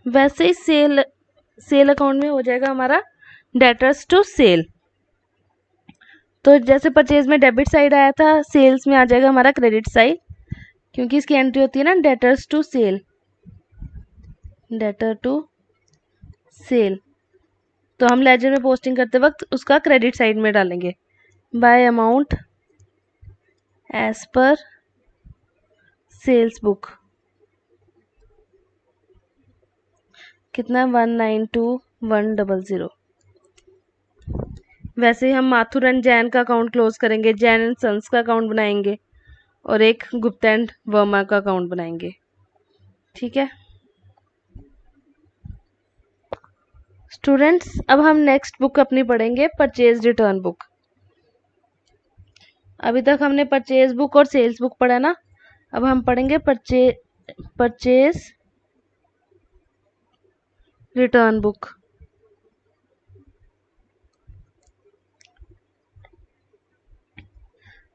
वैसे ही cell sale account में हो जाएगा हमारा डेटर्स टू सेल। तो जैसे परचेज में डेबिट साइड आया था, सेल्स में आ जाएगा हमारा क्रेडिट साइड, क्योंकि इसकी एंट्री होती है ना debtors to sale, debtor to sale. तो हम लेजर में पोस्टिंग करते वक्त उसका क्रेडिट साइड में डालेंगे, by amount as per sales book. कितना? 192,100। वैसे हम माथुर एंड जैन का अकाउंट क्लोज करेंगे, जैन एंड सन्स का अकाउंट बनाएंगे, और एक गुप्ता एंड वर्मा का अकाउंट बनाएंगे। ठीक है स्टूडेंट्स, अब हम नेक्स्ट बुक अपनी पढ़ेंगे, परचेज रिटर्न बुक। अभी तक हमने परचेज बुक और सेल्स बुक पढ़ा ना, अब हम पढ़ेंगे purchase return book.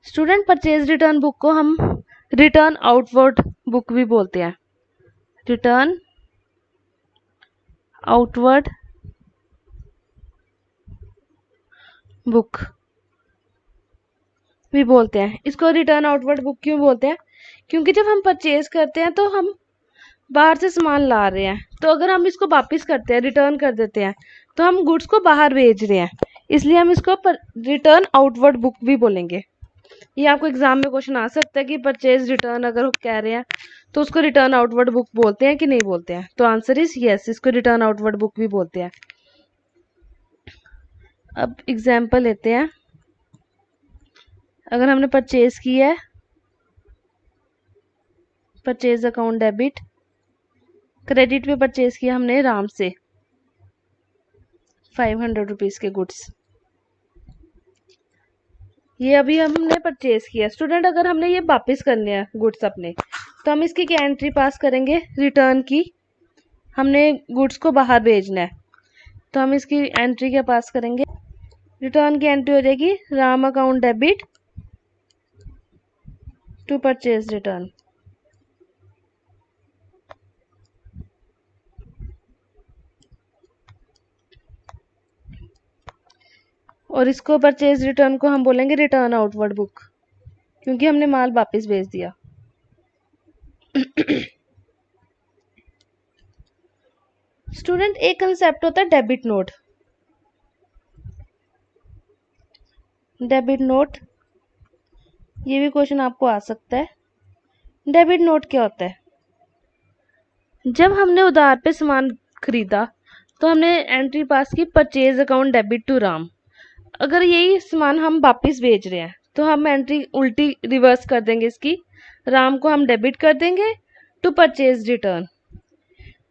Student, purchase return book को हम रिटर्न आउटवर्ड बुक भी बोलते हैं, रिटर्न आउटवर्ड बुक भी बोलते हैं। इसको रिटर्न आउटवर्ड बुक क्यों बोलते हैं? क्योंकि जब हम परचेज करते हैं तो हम बाहर से सामान ला रहे हैं, तो अगर हम इसको वापस करते हैं, रिटर्न कर देते हैं, तो हम गुड्स को बाहर भेज रहे हैं, इसलिए हम इसको रिटर्न आउटवर्ड बुक भी बोलेंगे। ये आपको एग्जाम में क्वेश्चन आ सकता है कि परचेज रिटर्न अगर कह रहे हैं तो उसको रिटर्न आउटवर्ड बुक बोलते हैं कि नहीं बोलते हैं? तो आंसर इज यस, इसको रिटर्न आउटवर्ड बुक भी बोलते हैं। अब एग्जाम्पल लेते हैं। अगर हमने परचेज की है, परचेज अकाउंट डेबिट, क्रेडिट पे परचेज किया हमने राम से 500 रुपीज के गुड्स, ये अभी हमने परचेज किया। स्टूडेंट, अगर हमने ये वापस करने हैं गुड्स अपने, तो हम इसकी क्या एंट्री पास करेंगे? रिटर्न की। हमने गुड्स को बाहर भेजना है, तो हम इसकी एंट्री क्या पास करेंगे? रिटर्न की एंट्री हो जाएगी Ram account debit to purchase return. और इसको परचेज रिटर्न को हम बोलेंगे रिटर्न आउटवर्ड बुक, क्योंकि हमने माल वापस भेज दिया। स्टूडेंट, एक कंसेप्ट होता है डेबिट नोट। डेबिट नोट, ये भी क्वेश्चन आपको आ सकता है। डेबिट नोट क्या होता है? जब हमने उधार पे सामान खरीदा तो हमने एंट्री पास की purchase account debit to Ram. अगर यही सामान हम वापस बेच रहे हैं तो हम एंट्री उल्टी रिवर्स कर देंगे इसकी, राम को हम डेबिट कर देंगे टू परचेज रिटर्न।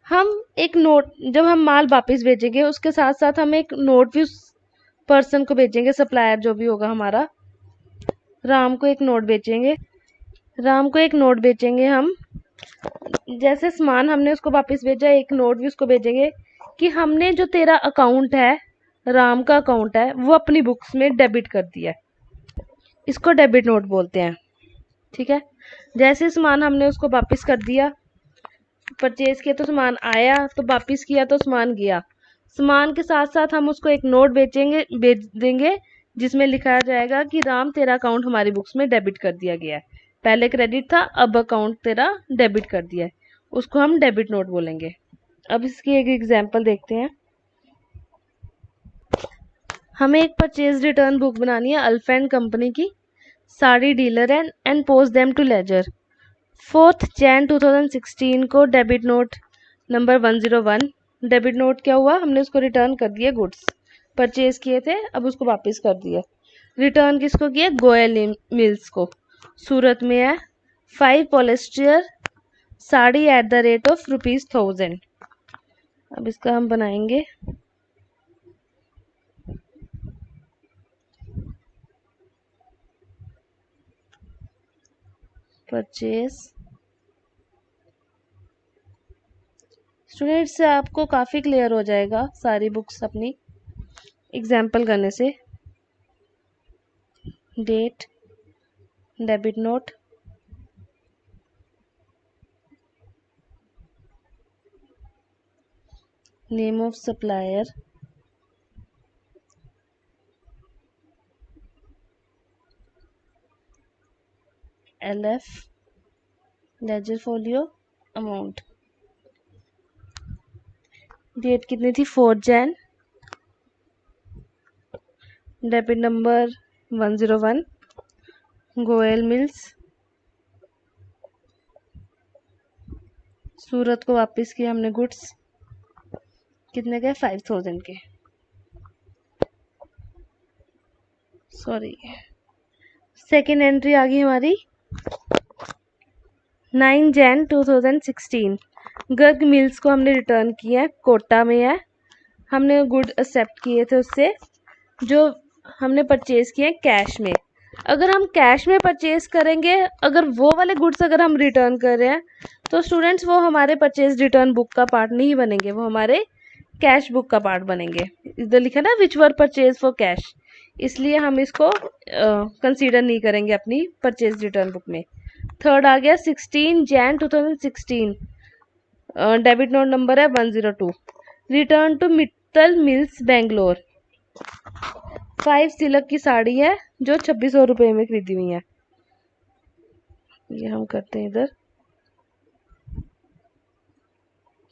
हम एक नोट, जब हम माल वापस भेजेंगे उसके साथ साथ हम एक नोट भी उस पर्सन को भेजेंगे, सप्लायर जो भी होगा हमारा, राम को एक नोट बेचेंगे, राम को एक नोट बेचेंगे हम। जैसे सामान हमने उसको वापस भेजा, एक नोट भी उसको भेजेंगे कि हमने जो तेरा अकाउंट है, राम का अकाउंट है, वो अपनी बुक्स में डेबिट कर दिया है। इसको डेबिट नोट बोलते हैं। ठीक है, जैसे सामान हमने उसको वापस कर दिया, परचेज किया तो सामान आया, तो वापस किया तो सामान गया, सामान के साथ साथ हम उसको एक नोट बेच देंगे जिसमें लिखा जाएगा कि राम तेरा अकाउंट हमारी बुक्स में डेबिट कर दिया गया है, पहले क्रेडिट था अब अकाउंट तेरा डेबिट कर दिया है, उसको हम डेबिट नोट बोलेंगे। अब इसकी एक एग्जांपल देखते हैं। हमें एक परचेज रिटर्न बुक बनानी है अल्फा एंड कंपनी की, sari dealer and post them to ledger. 4 Jan 2016 को debit note number 101। Debit note क्या हुआ? हमने उसको रिटर्न कर दिया, गुड्स परचेज किए थे अब उसको वापस कर दिया। रिटर्न किसको किया? गोयल मिल्स को, सूरत में है। 5 polyester sari eight the rate of ₹1000। अब इसका हम बनाएंगे परचेज। स्टूडेंट्स, से आपको काफ़ी क्लियर हो जाएगा सारी बुक्स अपनी एग्जाम्पल करने से। Date, debit note, name of supplier, LF, ledger folio, amount. Date कितनी थी? 4 June. Debit number 101, Goyal mills, Surat को वापस किया हमने गुड्स। कितने के? 5000 के। सॉरी, सेकेंड एंट्री आ गई हमारी 9 जैन 2016। गर्ग मिल्स को हमने रिटर्न किया है, कोटा में है। हमने गुड एक्सेप्ट किए थे उससे, जो हमने परचेज किए कैश में। अगर हम कैश में परचेज करेंगे, अगर वो वाले गुड्स अगर हम रिटर्न कर रहे हैं, तो स्टूडेंट्स वो हमारे परचेज रिटर्न बुक का पार्ट नहीं बनेंगे, वो हमारे कैश बुक का पार्ट बनेंगे। इधर लिखा ना which were purchase for cash, इसलिए हम इसको कंसीडर नहीं करेंगे अपनी परचेज रिटर्न बुक में। थर्ड आ गया 16 जैन 2016। डेबिट नोट नंबर है 102। Return to Mittal mills Bangalore. 5 silk की साड़ी है जो 2600 रुपये में खरीदी हुई है। ये हम करते हैं इधर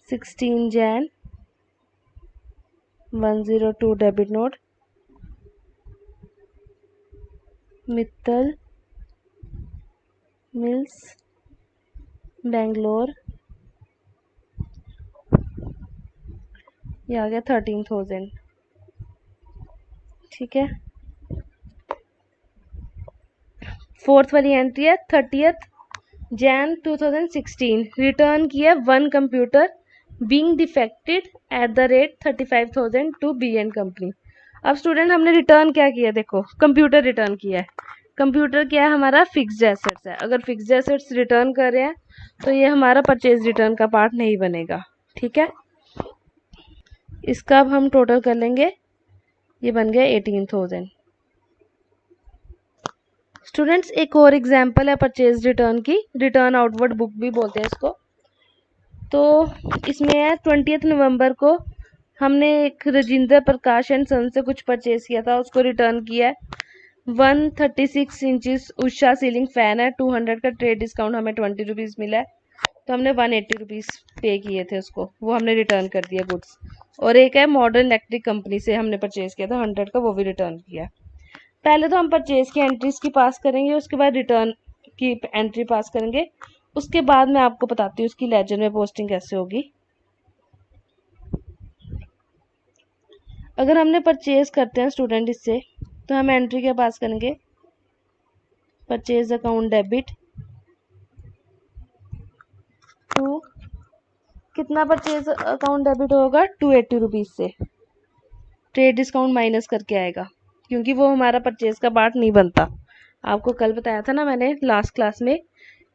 16 Jain 102 debit note, Mittal mills Bangalore. ये आ गया 13,000। ठीक है। फोर्थ वाली एंट्री है 30th जैन 2016। रिटर्न किया 1 computer being defected at the rate 35,000 to B and company. अब स्टूडेंट हमने रिटर्न क्या किया? देखो, कंप्यूटर रिटर्न किया है। कंप्यूटर क्या है? हमारा फिक्स्ड एसेट्स है। अगर फिक्स्ड एसेट्स रिटर्न कर रहे हैं तो ये हमारा परचेज रिटर्न का पार्ट नहीं बनेगा। ठीक है। इसका अब हम टोटल कर लेंगे, ये बन गया 18,000। स्टूडेंट्स एक और एग्जांपल है परचेज रिटर्न की, रिटर्न आउटवर्ड बुक भी बोलते हैं इसको। तो इसमें है 20 नवंबर को हमने एक राजेंद्र प्रकाश एंड सन से कुछ परचेज किया था, उसको रिटर्न किया है। 136 इंचज उषा सीलिंग फैन है, 200 का ट्रेड डिस्काउंट हमें 20 रुपीज़ मिला है, तो हमने 180 रुपीज़ पे किए थे उसको, वो हमने रिटर्न कर दिया गुड्स। और एक है मॉडर्न इलेक्ट्रिक कंपनी से हमने परचेज किया था 100 का, वो भी रिटर्न किया। पहले तो हम परचेज की एंट्रीज की पास करेंगे, उसके बाद रिटर्न की एंट्री पास करेंगे, उसके बाद मैं आपको बताती हूँ उसकी लेजर में पोस्टिंग कैसे होगी। अगर हमने परचेज करते हैं स्टूडेंट इससे, तो हम एंट्री के पास करेंगे परचेज अकाउंट डेबिट टू, कितना परचेज अकाउंट डेबिट होगा? 280 रुपीज़ से। ट्रेड डिस्काउंट माइनस करके आएगा, क्योंकि वो हमारा परचेज का पार्ट नहीं बनता। आपको कल बताया था ना मैंने लास्ट क्लास में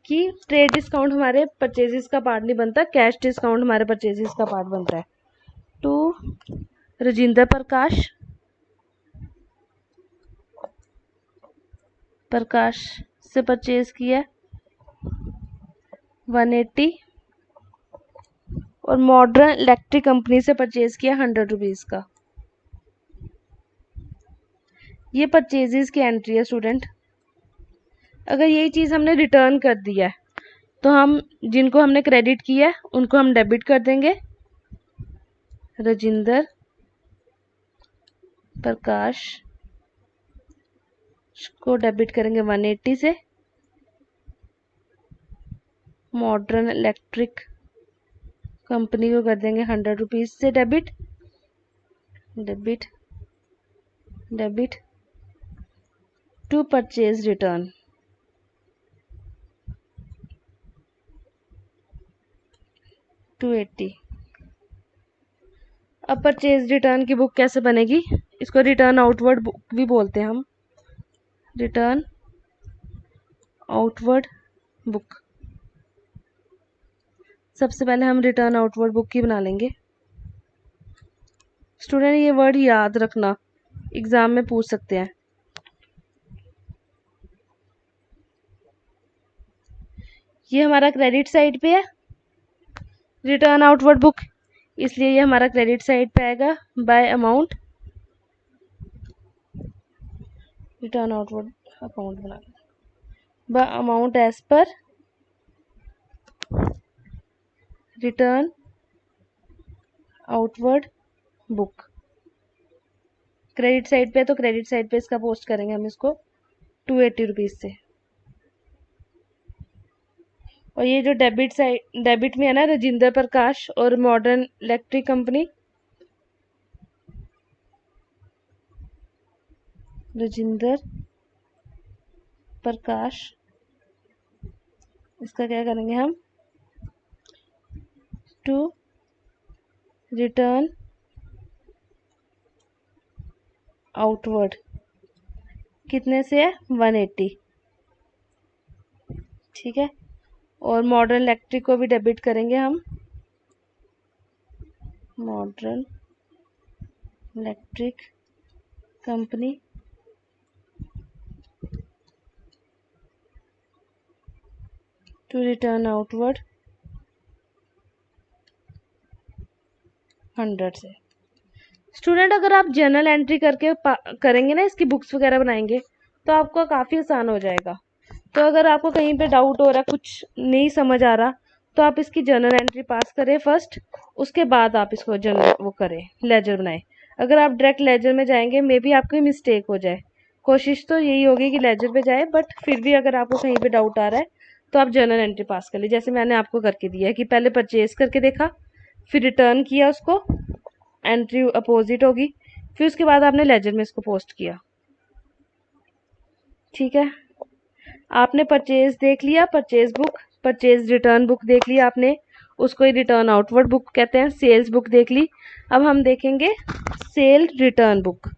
कि ट्रेड डिस्काउंट हमारे परचेजेस का पार्ट नहीं बनता, कैश डिस्काउंट हमारे परचेजेस का पार्ट बनता है। टू राजेंद्र प्रकाश से परचेज किया 180, और मॉडर्न इलेक्ट्रिक कंपनी से परचेज किया 100 रुपीज़ का। ये परचेजेस की एंट्री है स्टूडेंट। अगर यही चीज़ हमने रिटर्न कर दिया है, तो हम जिनको हमने क्रेडिट किया है उनको हम डेबिट कर देंगे। राजेंद्र प्रकाश को डेबिट करेंगे 180 से, मॉडर्न इलेक्ट्रिक कंपनी को कर देंगे 100 रुपीज़ से debit. Debit debit to purchase return 280। अब परचेज रिटर्न की बुक कैसे बनेगी? इसको रिटर्न आउटवर्ड बुक भी बोलते हैं हम, रिटर्न आउटवर्ड बुक। सबसे पहले हम रिटर्न आउटवर्ड बुक की बना लेंगे। स्टूडेंट ये वर्ड याद रखना, एग्जाम में पूछ सकते हैं। ये हमारा क्रेडिट साइड पे है, रिटर्न आउटवर्ड बुक इसलिए ये हमारा क्रेडिट साइड पे आएगा। By amount, return outward account बना, by amount as per return outward book. Credit side पे तो क्रेडिट साइड पे इसका पोस्ट करेंगे हम इसको 280 रुपीज़ से। और ये जो डेबिट साइड, डेबिट में है ना, राजेंद्र प्रकाश और मॉडर्न इलेक्ट्रिक कंपनी, राजेंद्र प्रकाश, इसका क्या करेंगे हम, टू रिटर्न आउटवर्ड, कितने से है, 180, ठीक है। और मॉडर्न इलेक्ट्रिक को भी डेबिट करेंगे हम, modern electric company to return outward 100 से। स्टूडेंट, अगर आप जर्नल एंट्री करके करेंगे ना, इसकी बुक्स वगैरह बनाएंगे, तो आपको काफ़ी आसान हो जाएगा। तो अगर आपको कहीं पे डाउट हो रहा है, कुछ नहीं समझ आ रहा, तो आप इसकी जर्नल एंट्री पास करें फर्स्ट, उसके बाद आप इसको जर्नल वो करें, लेजर बनाएं। अगर आप डायरेक्ट लेजर में जाएंगे, मे बी आपकी मिस्टेक हो जाए। कोशिश तो यही होगी कि लेजर पे जाए, बट फिर भी अगर आपको कहीं पे डाउट आ रहा है तो आप जर्नल एंट्री पास कर लीजिए। जैसे मैंने आपको करके दिया है कि पहले परचेज करके देखा, फिर रिटर्न किया उसको, एंट्री अपोजिट होगी, फिर उसके बाद आपने लेजर में इसको पोस्ट किया, ठीक है। आपने परचेज देख लिया, purchase book, purchase return book देख लिया आपने, उसको ही रिटर्न आउटवर्ड बुक कहते हैं। सेल्स बुक देख ली, अब हम देखेंगे cell return book,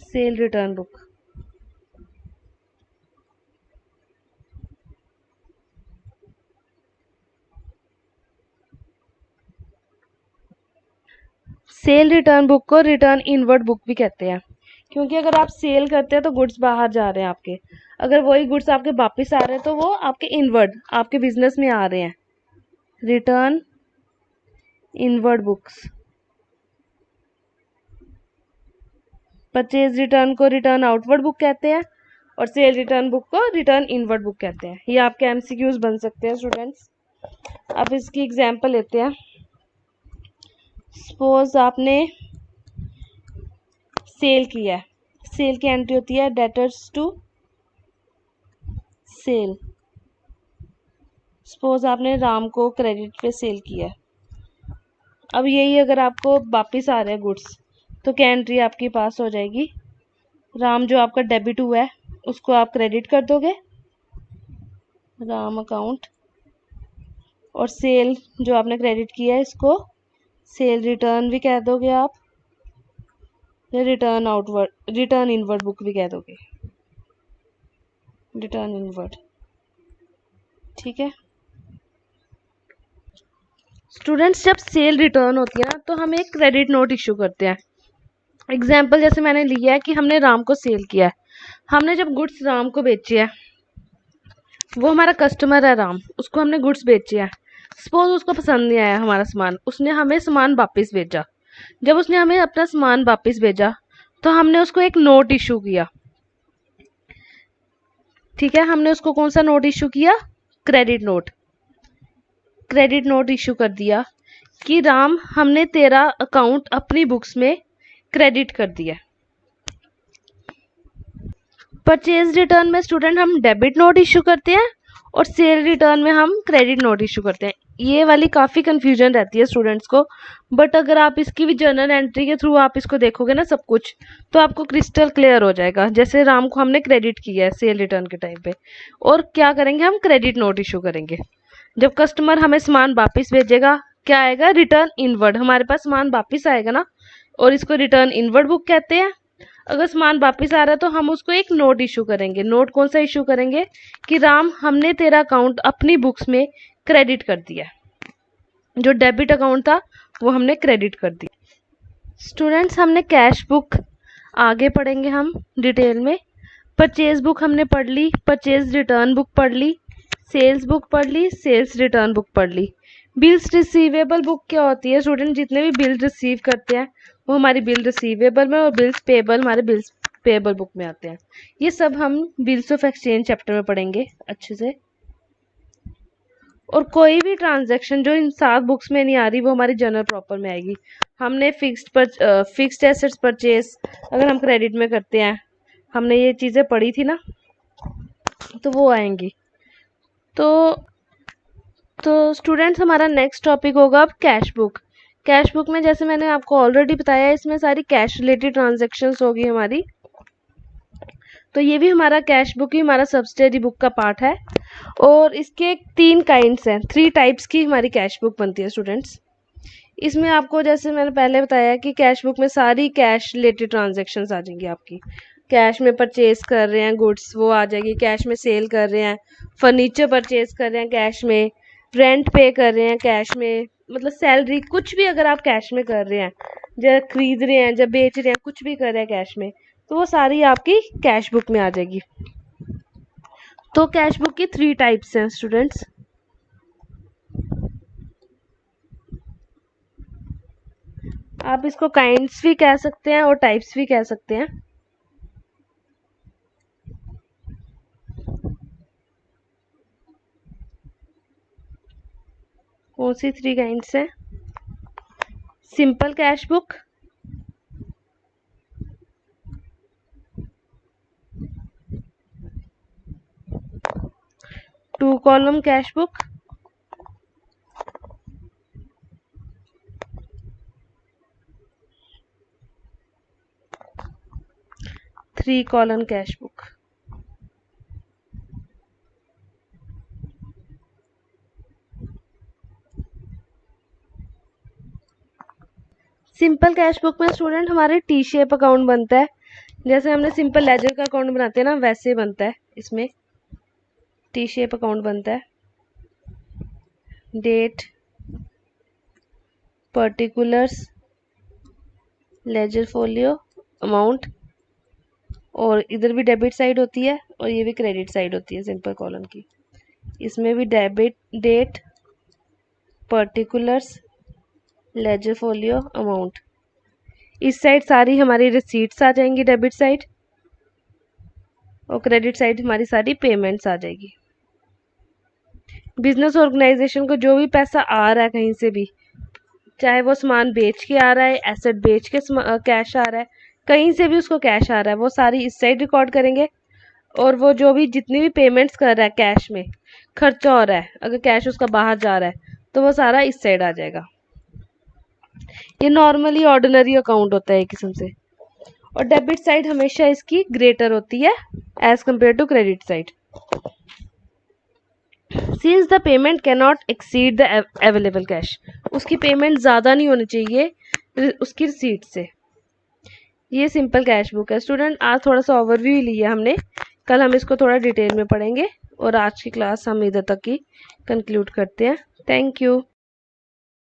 cell return book. Cell return book को रिटर्न इनवर्ड बुक भी कहते हैं, क्योंकि अगर आप सेल करते हैं तो गुड्स बाहर जा रहे हैं आपके, अगर वही गुड्स आपके वापस आ रहे हैं तो वो आपके इनवर्ड, आपके बिजनेस में आ रहे हैं। Return inward books. Purchase return को रिटर्न आउटवर्ड बुक कहते हैं, और सेल रिटर्न बुक को रिटर्न इनवर्ड बुक कहते हैं। ये आपके एमसीक्यूज बन सकते हैं स्टूडेंट्स। अब इसकी एग्जांपल लेते हैं। सपोज आपने सेल किया है, सेल की एंट्री होती है डेटर्स टू सेल। सपोज आपने राम को क्रेडिट पे सेल किया है, अब यही अगर आपको वापस आ रहे हैं गुड्स, तो क्या एंट्री आपकी पास हो जाएगी। राम जो आपका डेबिट हुआ है उसको आप क्रेडिट कर दोगे, राम अकाउंट, और सेल जो आपने क्रेडिट किया है इसको सेल रिटर्न भी कह दोगे आप, या return outward, return inward book भी कह दोगे, रिटर्न इनवर्ड, ठीक है। स्टूडेंट्स, जब सेल रिटर्न होती है ना, तो हम एक क्रेडिट नोट इशू करते हैं। एग्जाम्पल जैसे मैंने लिया है कि हमने राम को सेल किया है, हमने जब गुड्स राम को बेचे हैं, वो हमारा कस्टमर है राम, उसको हमने गुड्स बेचे हैं। सपोज उसको पसंद नहीं आया हमारा सामान, उसने हमें सामान वापस भेजा। जब उसने हमें अपना सामान वापस भेजा, तो हमने उसको एक नोट इशू किया, ठीक है। हमने उसको कौन सा नोट इशू किया, credit note. Credit note issue कर दिया कि राम, हमने तेरा अकाउंट अपनी बुक्स में क्रेडिट कर दिया। परचेज रिटर्न में स्टूडेंट हम डेबिट नोट इशू करते हैं, और सेल रिटर्न में हम क्रेडिट नोट इशू करते हैं। ये वाली काफ़ी कंफ्यूजन रहती है स्टूडेंट्स को, बट अगर आप इसकी भी जर्नल एंट्री के थ्रू आप इसको देखोगे ना सब कुछ, तो आपको क्रिस्टल क्लियर हो जाएगा। जैसे राम को हमने क्रेडिट किया है सेल रिटर्न के टाइम पे, और क्या करेंगे हम, क्रेडिट नोट इशू करेंगे। जब कस्टमर हमें सामान वापस भेजेगा, क्या आएगा, रिटर्न इनवर्ड, हमारे पास सामान वापस आएगा ना, और इसको रिटर्न इनवर्ड बुक कहते हैं। अगर सामान वापस आ रहा है तो हम उसको एक नोट इशू करेंगे। नोट कौन सा इशू करेंगे, कि राम, हमने तेरा अकाउंट अपनी बुक्स में क्रेडिट कर दिया, जो डेबिट अकाउंट था वो हमने क्रेडिट कर दिया। स्टूडेंट्स, हमने कैश बुक आगे पढ़ेंगे हम डिटेल में। परचेज बुक हमने पढ़ ली, परचेज रिटर्न बुक पढ़ ली, सेल्स बुक पढ़ ली, सेल्स रिटर्न बुक पढ़ ली। बिल्स रिसीवेबल बुक क्या होती है स्टूडेंट? जितने भी बिल रिसीव करते हैं वो हमारी बिल रिसीवेबल में, और बिल्स पेबल हमारे बिल्स पेबल बुक में आते हैं। ये सब हम बिल्स ऑफ एक्सचेंज चैप्टर में पढ़ेंगे अच्छे से। और कोई भी ट्रांजैक्शन जो इन 7 बुक्स में नहीं आ रही वो हमारी जनरल प्रॉपर में आएगी। हमने फिक्स्ड एसेट्स परचेज अगर हम क्रेडिट में करते हैं, हमने ये चीज़ें पढ़ी थी ना, तो वो आएंगी। तो स्टूडेंट्स हमारा नेक्स्ट टॉपिक होगा अब कैश बुक। कैश बुक में जैसे मैंने आपको ऑलरेडी बताया, इसमें सारी कैश रिलेटेड ट्रांजैक्शंस होगी हमारी। तो ये भी हमारा कैश बुक ही हमारा सब्सिडरी बुक का पार्ट है। और इसके 3 काइंड्स हैं, 3 टाइप्स की हमारी कैश बुक बनती है स्टूडेंट्स। इसमें आपको जैसे मैंने पहले बताया कि कैश बुक में सारी कैश रिलेटेड ट्रांजैक्शंस आ जाएंगी आपकी। कैश में परचेज कर रहे हैं गुड्स, वो आ जाएगी। कैश में सेल कर रहे हैं, फर्नीचर परचेज कर रहे हैं कैश में, रेंट पे कर रहे हैं कैश में, मतलब सैलरी कुछ भी अगर आप कैश में कर रहे हैं, जब खरीद रहे हैं, जब बेच रहे हैं, कुछ भी कर रहे हैं कैश में, तो वो सारी आपकी कैश बुक में आ जाएगी। तो कैश बुक की 3 टाइप्स हैं स्टूडेंट्स। आप इसको काइंड्स भी कह सकते हैं और टाइप्स भी कह सकते हैं। कौन सी 3 काइंड्स हैं? Simple cash book, two column cash book, three column cash book. Simple cash book में स्टूडेंट हमारे टी शेप अकाउंट बनता है। जैसे हमने सिंपल लेजर का अकाउंट बनाते हैं ना, वैसे बनता है। इसमें टी शेप अकाउंट बनता है। Date, particulars, ledger folio, amount, और इधर भी डेबिट साइड होती है और ये भी क्रेडिट साइड होती है सिंपल कॉलम की। इसमें भी debit, date, particulars, ledger folio, amount. इस साइड सारी हमारी रिसीट्स आ जाएंगी डेबिट साइड, और क्रेडिट साइड हमारी सारी पेमेंट्स आ जाएगी। बिजनेस ऑर्गेनाइजेशन को जो भी पैसा आ रहा है कहीं से भी, चाहे वो सामान बेच के आ रहा है, एसेट बेच के कैश आ रहा है, कहीं से भी उसको कैश आ रहा है, वो सारी इस साइड रिकॉर्ड करेंगे। और वो जो भी जितनी भी पेमेंट्स कर रहा है कैश में, खर्चा हो रहा है, अगर कैश उसका बाहर जा रहा है तो वो सारा इस साइड आ जाएगा। ये नॉर्मली ऑर्डिनरी अकाउंट होता है एक किस्म से। और डेबिट साइड हमेशा इसकी ग्रेटर होती है as compare to credit side. Since the payment can not exceed the available cash, उसकी पेमेंट ज़्यादा नहीं होनी चाहिए उसकी रिसीट से। ये सिंपल कैश बुक है स्टूडेंट। आज थोड़ा सा ओवरव्यू लिया हमने, कल हम इसको थोड़ा डिटेल में पढ़ेंगे। और आज की क्लास हम इधर तक ही कंक्लूड करते हैं। Thank you.